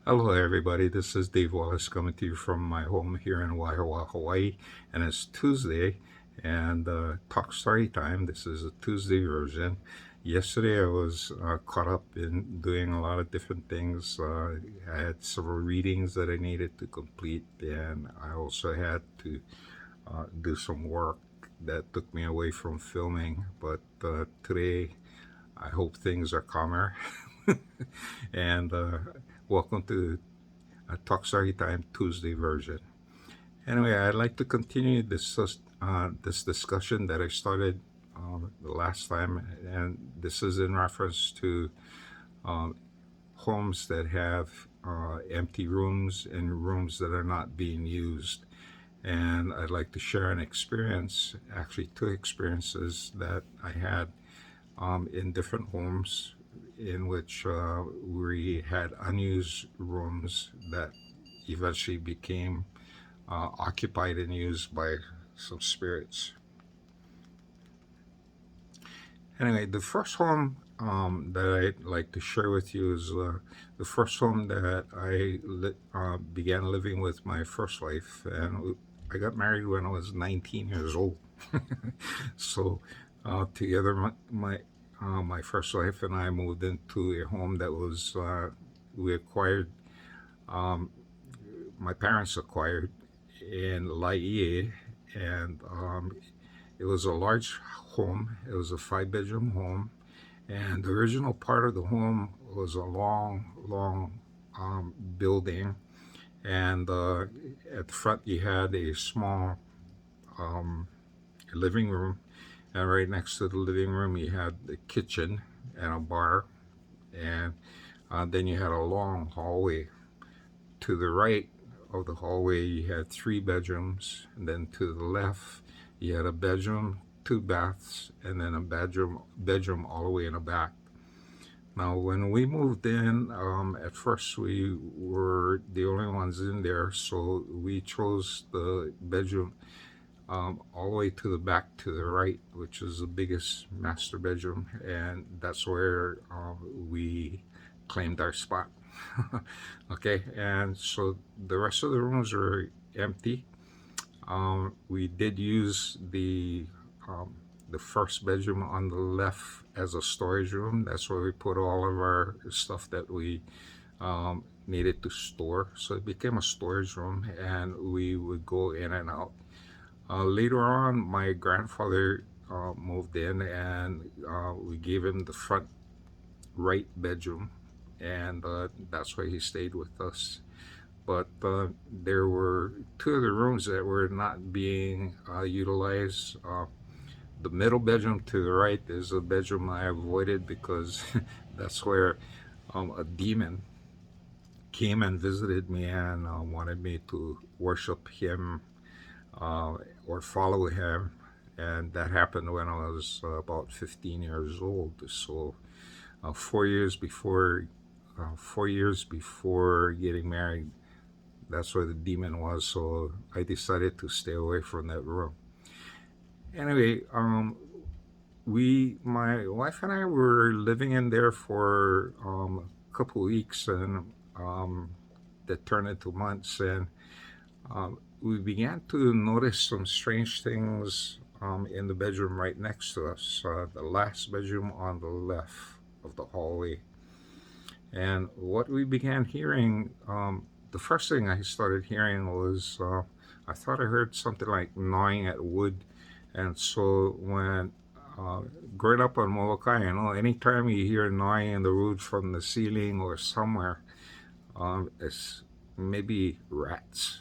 Hello, everybody. This is Dave Wallace coming to you from my home here in Waihawa, Hawaii. And it's Tuesday and talk story time. This is a Tuesday version. Yesterday, I was caught up in doing a lot of different things. I had several readings that I needed to complete, and I also had to do some work that took me away from filming. But today, I hope things are calmer. and welcome to Talk Story Time Tuesday version. Anyway, I'd like to continue this discussion that I started the last time, and this is in reference to um, homes that have empty rooms and rooms that are not being used. And I'd like to share an experience, actually two experiences that I had in different homes in which we had unused rooms that eventually became occupied and used by some spirits. Anyway, the first home that I'd like to share with you is the first home that I began living with my first wife, and I got married when I was 19 years old. So together, my first wife and I moved into a home that was we acquired. Um, my parents acquired in Laie, and it was a large home. It was a 5-bedroom home, and the original part of the home was a long building, and at the front you had a small um, living room, and right next to the living room you had the kitchen and a bar, and then you had a long hallway. To the right of the hallway, you had 3 bedrooms, and then to the left, you had a bedroom, 2 baths, and then a bedroom all the way in the back. Now, when we moved in, at first we were the only ones in there, so we chose the bedroom all the way to the back to the right, which is the biggest master bedroom, and that's where we claimed our spot. Okay, and so the rest of the rooms were empty. We did use um, the first bedroom on the left as a storage room. That's where we put all of our stuff that we needed to store. So it became a storage room, and we would go in and out. Later on, my grandfather moved in, and we gave him the front right bedroom, and that's why he stayed with us. But there were two other rooms that were not being utilized. The middle bedroom to the right is a bedroom I avoided because that's where a demon came and visited me and wanted me to worship him or follow him. And that happened when I was about 15 years old. So 4 years before 4 years before getting married, that's where the demon was. So I decided to stay away from that room. Anyway, my wife and I were living in there for a couple of weeks, and that turned into months, and we began to notice some strange things in the bedroom right next to us, the last bedroom on the left of the hallway. And what we began hearing, the first thing I started hearing was I thought I heard something like gnawing at wood. And so when uh, growing up on Molokai, anytime you hear gnawing in the wood from the ceiling or somewhere, it's maybe rats.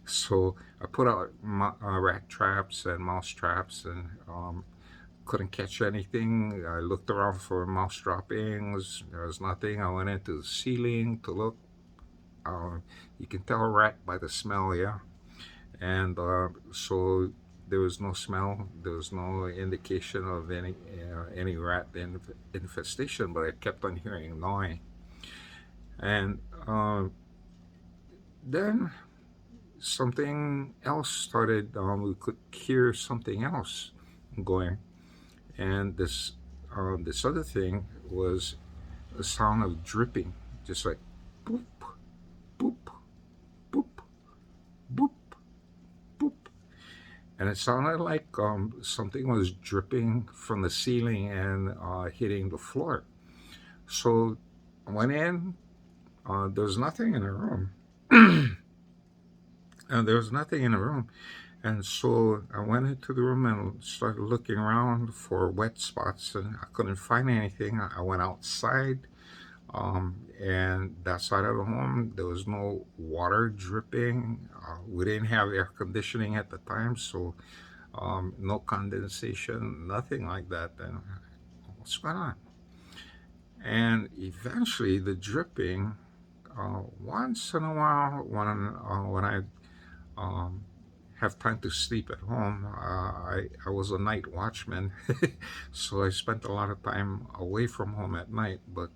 So I put out rat traps and mouse traps, and couldn't catch anything. I looked around for mouse droppings. There was nothing. I went into the ceiling to look. You can tell a rat by the smell, yeah. And so there was no smell. There was no indication of any rat infestation, but I kept on hearing gnawing. And then something else started. We could hear something else going, and this other thing was a sound of dripping, just like boop, boop, boop, boop, boop. And it sounded like something was dripping from the ceiling and hitting the floor. So I went in. There was nothing in the room. And there was nothing in the room. And so I went into the room and started looking around for wet spots, and I couldn't find anything. I went outside, and that side of the home, there was no water dripping. We didn't have air conditioning at the time, so no condensation, nothing like that. And what's going on? And eventually, the dripping, once in a while, when I um, have time to sleep at home. I was a night watchman, so I spent a lot of time away from home at night. But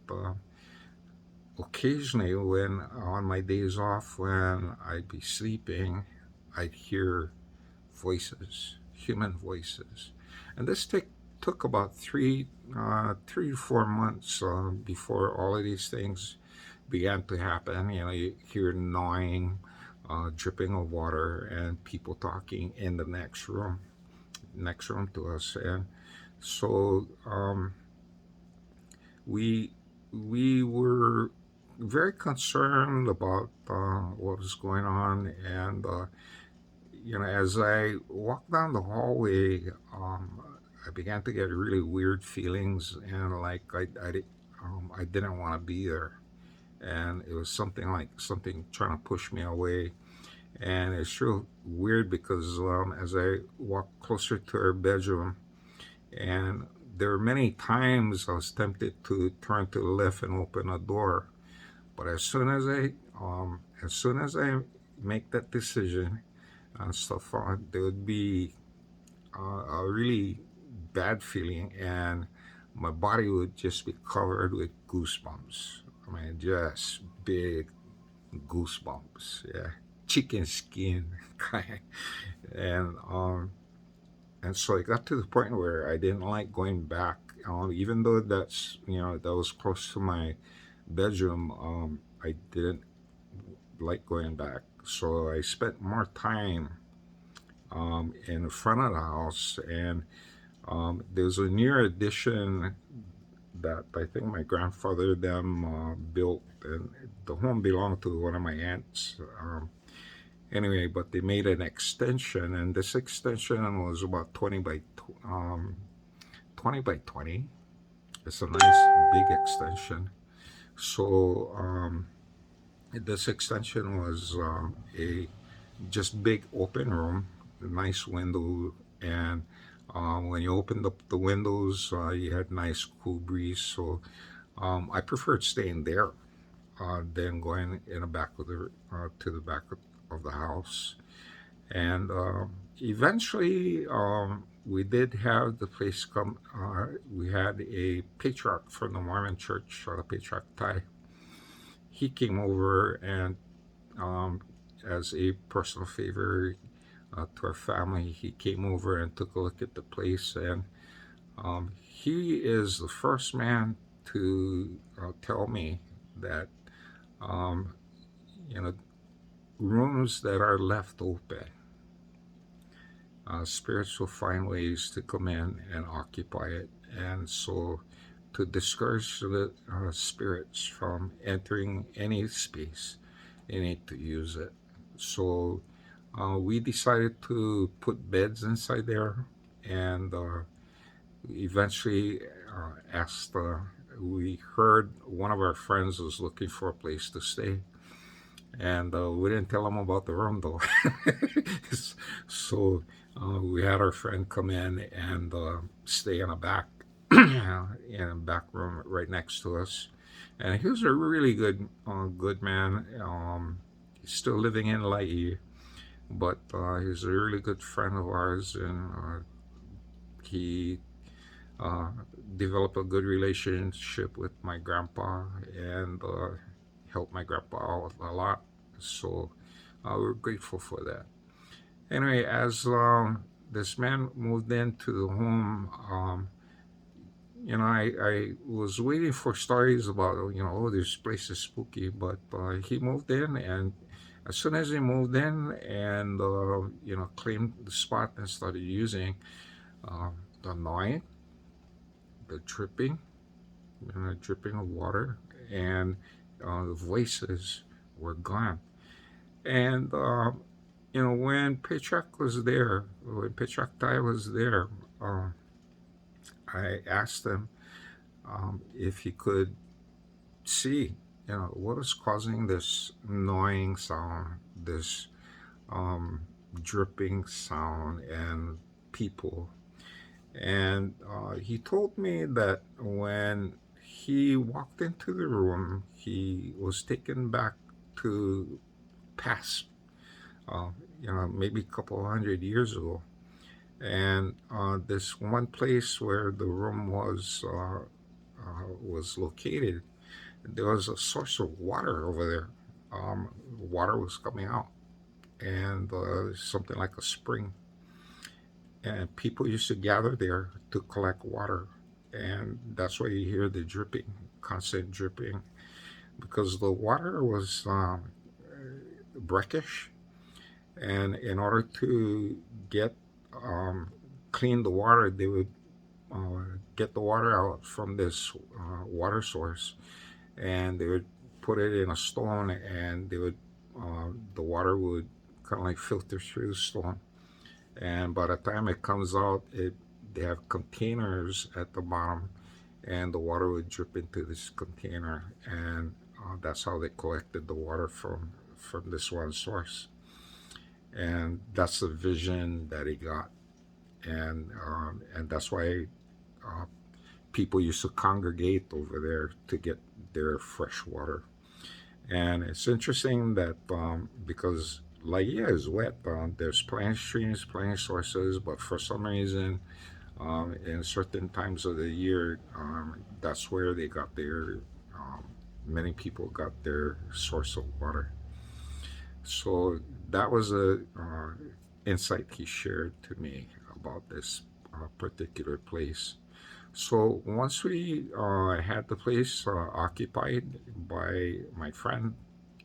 occasionally, when on my days off, when I'd be sleeping, I'd hear voices, human voices, and took about 3 to 4 months before all of these things began to happen. You know, you hear gnawing, dripping of water, and people talking in the next room to us. And so we we were very concerned about what was going on. And you know, as I walked down the hallway, I began to get really weird feelings, and like I didn't want to be there. And it was something like something trying to push me away. And it's real weird because as I walked closer to her bedroom, and there were many times I was tempted to turn to the left and open a door, but as soon as I make that decision and stuff, there would be a really bad feeling, and my body would just be covered with goosebumps. I mean, just big goosebumps. Yeah, chicken skin kind. And and so it got to the point where I didn't like going back, even though that was close to my bedroom. I didn't like going back, so I spent more time in front of the house. And there's a near addition that I think my grandfather them built, and the home belonged to one of my aunts. Anyway, but they made an extension, and this extension was about 20 by 20. It's a nice big extension. So this extension was a just big open room, a nice window, and when you opened up the windows, you had nice cool breeze. So I preferred staying there than going in the back of the to the back of the house. And eventually, we did have the place come. We had a patriarch from the Mormon Church, the Patriarch Ty. He came over, and um, as a personal favor to our family, he came over and took a look at the place. And he is the first man to tell me that um, you know, rooms that are left open, spirits will find ways to come in and occupy it. And so, to discourage the spirits from entering any space, they need to use it. So, we decided to put beds inside there, and eventually asked. We heard one of our friends was looking for a place to stay, and we didn't tell him about the room though. So we had our friend come in and stay in a back in a back room right next to us. And he was a really good man. He's still living in Laie, but he's a really good friend of ours, and he uh, developed a good relationship with my grandpa, and helped my grandpa out a lot. So we're grateful for that. Anyway, as this man moved into the home, I was waiting for stories about, oh, this place is spooky, but he moved in, and as soon as he moved in and, claimed the spot and started using the gnawing, the dripping, dripping of water, and the voices were gone. And, when Paycheck Tai was there, uh, I asked him if he could see, what is causing this annoying sound, this um, dripping sound, and people. And he told me that when he walked into the room, he was taken back to past, uh, maybe a couple hundred years ago. And this one place where the room was located, there was a source of water over there. Water was coming out, and something like a spring. And people used to gather there to collect water, and that's why you hear the dripping, constant dripping, because the water was brackish, and in order to get clean the water, they would get the water out from this water source, and they would put it in a stone, and the water would kind of like filter through the stone, and by the time it comes out, they have containers at the bottom, and the water would drip into this container, and that's how they collected the water from this one source, and that's the vision that he got, and that's why uh, people used to congregate over there to get their fresh water. And it's interesting that because Laie is wet, there's plenty streams, plenty sources, but for some reason, in certain times of the year, that's where they got um, many people got their source of water. So that was a insight he shared to me about this particular place. So once we had the place occupied by my friend,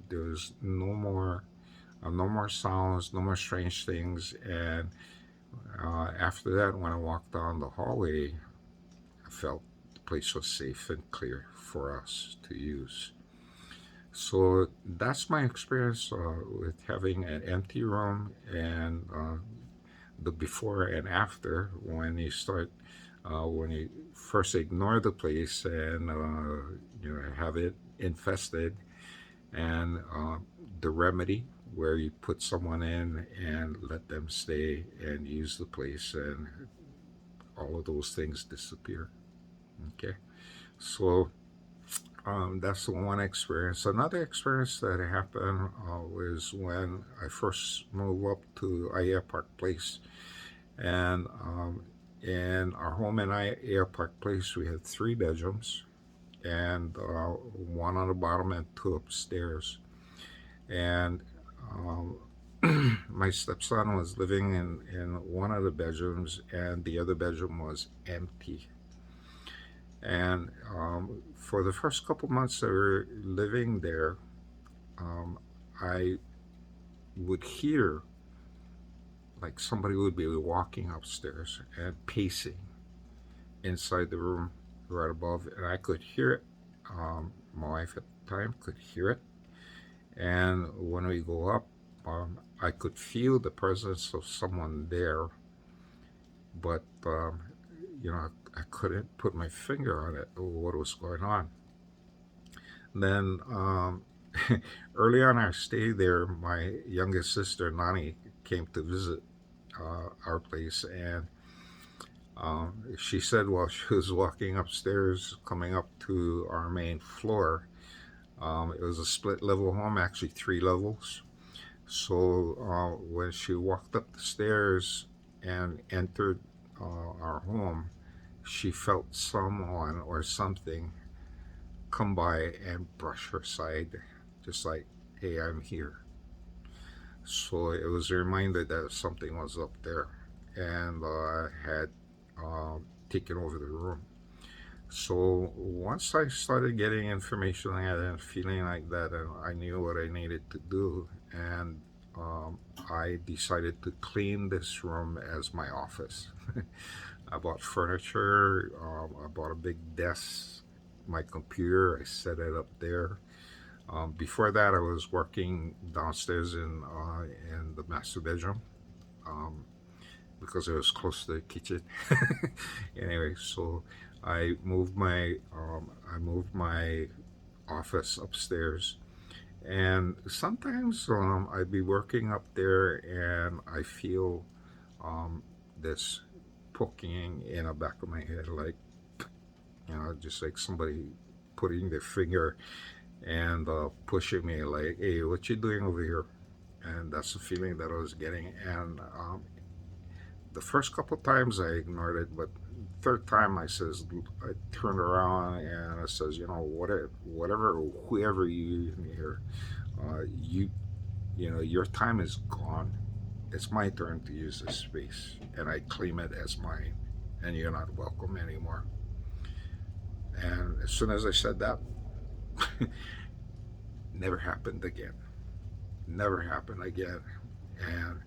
there was no more sounds, no more strange things. And after that, when I walked down the hallway, I felt the place was safe and clear for us to use. So that's my experience with having an empty room, and the before and after when you first ignore the place and have it infested, and the remedy where you put someone in and let them stay and use the place, and all of those things disappear. Okay, so that's the one experience. Another experience that happened was when I first moved up to Aiea Park Place, and in our home in Aiea Park Place, we had three bedrooms, and one on the bottom and two upstairs. And um, my stepson was living in one of the bedrooms, and the other bedroom was empty. And for the first couple months that we were living there, um, I would hear like somebody would be walking upstairs and pacing inside the room right above, and I could hear it. My wife at the time could hear it, and when we go up, I could feel the presence of someone there, but I couldn't put my finger on it or what was going on. Then early on our stay there, my youngest sister Nani came to visit our place, and she said while she was walking upstairs, coming up to our main floor, it was a split level home, actually three levels. So when she walked up the stairs and entered our home, she felt someone or something come by and brush her side, just like, hey, I'm here. So it was a reminder that something was up there, and had taken over the room. So once I started getting information like that and feeling like that, and I knew what I needed to do, and I decided to clean this room as my office. I bought furniture. I bought a big desk, my computer. I set it up there. Before that, I was working downstairs in the master bedroom. Um, because it was close to the kitchen. Anyway, so I moved my office upstairs, and sometimes I'd be working up there, and I feel um, this poking in the back of my head, like just like somebody putting their finger and pushing me, like, "Hey, what you doing over here?" And that's the feeling that I was getting, and the first couple times I ignored it, but third time I turned around and I says, whatever, whoever you in here, you, your time is gone. It's my turn to use this space, and I claim it as mine, and you're not welcome anymore. And as soon as I said that, never happened again. Never happened again. And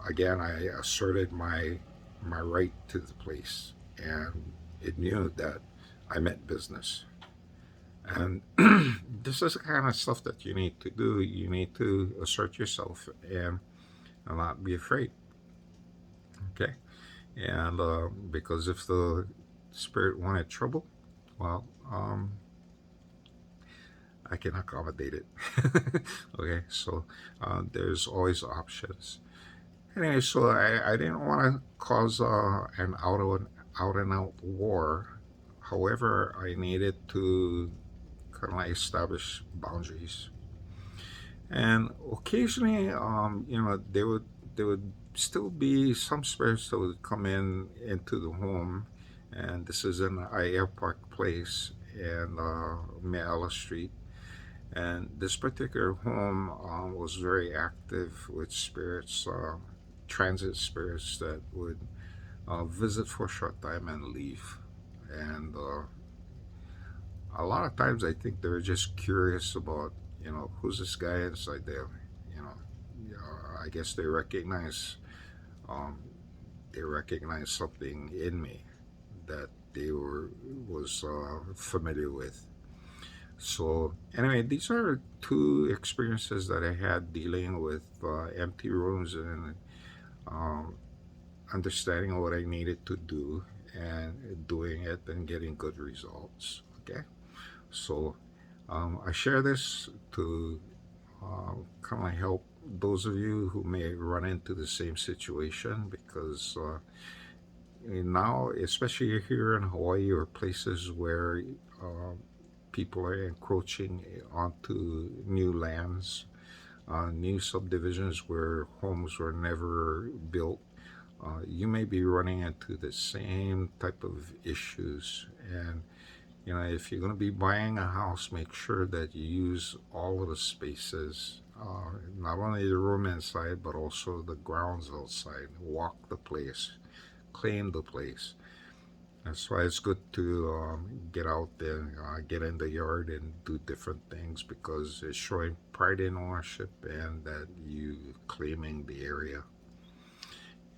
again, I asserted my right to the place, and it knew that I meant business. And this is the kind of stuff that you need to do. You need to assert yourself and not be afraid. Okay, and because if the spirit wanted trouble, well, I can accommodate it. Okay, so there's always options. Anyway, so I didn't want to cause an out and out war. However, I needed to kind of like establish boundaries. And occasionally, there would still be some spirits that would come into the home, and this is in Aiea Park Place and Meala Street. And this particular home was very active with spirits, transit spirits that would visit for a short time and leave. And a lot of times I think they were just curious about, who's this guy inside there? You know, I guess um, they recognize something in me that they was familiar with. So anyway, these are two experiences that I had dealing with empty rooms and um, understanding what I needed to do and doing it and getting good results. Okay, so I share this to kind of help those of you who may run into the same situation because now, especially here in Hawaii or places where uh, people are encroaching onto new lands, new subdivisions where homes were never built, you may be running into the same type of issues. And if you're going to be buying a house, make sure that you use all of the spaces, not only the room inside, but also the grounds outside. Walk the place, claim the place. That's why it's good to get out there, get in the yard, and do different things because it's showing pride in ownership and that you claiming the area.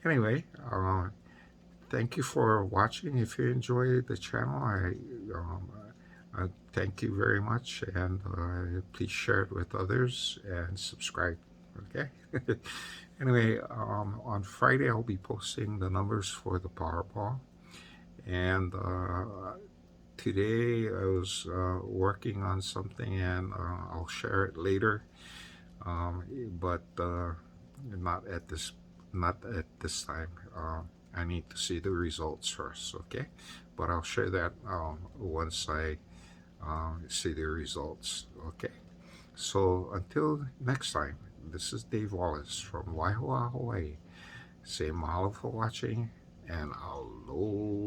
Anyway, thank you for watching. If you enjoy the channel, I thank you very much, and please share it with others and subscribe. Okay. Anyway, on Friday I'll be posting the numbers for the Powerball, and today I was working on something, and I'll share it later. But not at this not at this time. I need to see the results first, okay? But I'll share that once I see the results, okay? So until next time, this is Dave Wallace from Waihoa, Hawaii. Say mahalo for watching, and aloha.